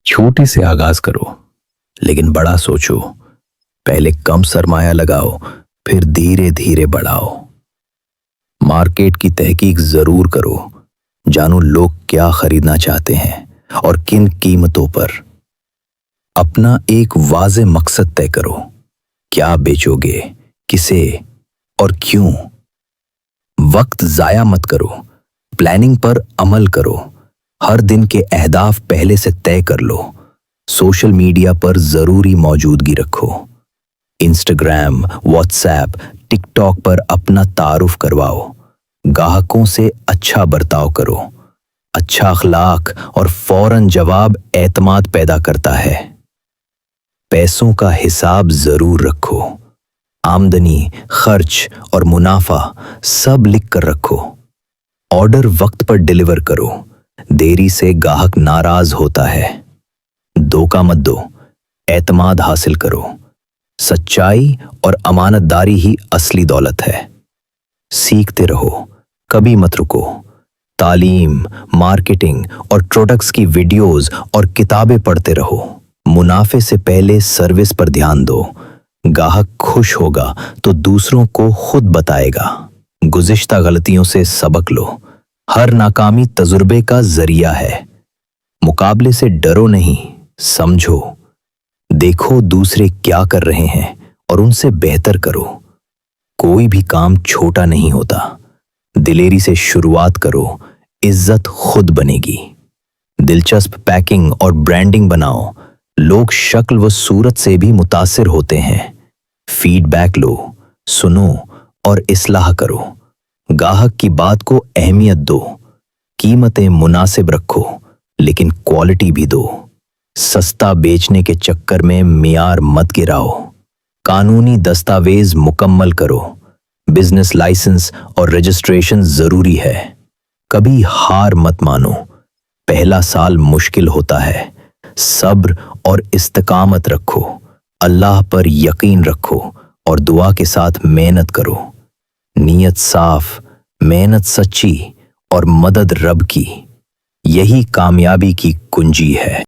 छोटे से आगाज करो, लेकिन बड़ा सोचो। पहले कम सरमाया लगाओ, फिर धीरे धीरे बढ़ाओ। मार्केट की तहकीक जरूर करो, जानो लोग क्या खरीदना चाहते हैं और किन कीमतों पर। अपना एक वाज़े मकसद तय करो, क्या बेचोगे, किसे और क्यों। वक्त जाया मत करो, प्लानिंग पर अमल करो। हर दिन के अहदाफ पहले से तय कर लो। सोशल मीडिया पर जरूरी मौजूदगी रखो। इंस्टाग्राम, व्हाट्सएप, टिकटॉक पर अपना तारुफ करवाओ। ग्राहकों से अच्छा बर्ताव करो। अच्छा अखलाक और फौरन जवाब एतमाद पैदा करता है। पैसों का हिसाब जरूर रखो। आमदनी, खर्च और मुनाफा सब लिख कर रखो। ऑर्डर वक्त पर डिलीवर करो, देरी से ग्राहक नाराज होता है। धोखा मत दो, एतमाद हासिल करो। सच्चाई और अमानतदारी ही असली दौलत है। सीखते रहो, कभी मत रुको। तालीम, मार्केटिंग और प्रोडक्ट्स की वीडियोस और किताबें पढ़ते रहो। मुनाफे से पहले सर्विस पर ध्यान दो। ग्राहक खुश होगा तो दूसरों को खुद बताएगा। गुज़िश्ता गलतियों से सबक लो। हर नाकामी तजुर्बे का जरिया है। मुकाबले से डरो नहीं, समझो। देखो दूसरे क्या कर रहे हैं और उनसे बेहतर करो। कोई भी काम छोटा नहीं होता। दिलेरी से शुरुआत करो, इज्जत खुद बनेगी। दिलचस्प पैकिंग और ब्रांडिंग बनाओ। लोग शक्ल व सूरत से भी मुतासिर होते हैं। फीडबैक लो, सुनो और इस्लाह करो। ग्राहक की बात को अहमियत दो। कीमतें मुनासिब रखो, लेकिन क्वालिटी भी दो। सस्ता बेचने के चक्कर में मियार मत गिराओ। कानूनी दस्तावेज मुकम्मल करो। बिजनेस लाइसेंस और रजिस्ट्रेशन जरूरी है। कभी हार मत मानो। पहला साल मुश्किल होता है। सब्र और इस्तिकामत रखो। अल्लाह पर यकीन रखो और दुआ के साथ मेहनत करो। नीयत साफ, मेहनत सच्ची और मदद रब की, यही कामयाबी की कुंजी है।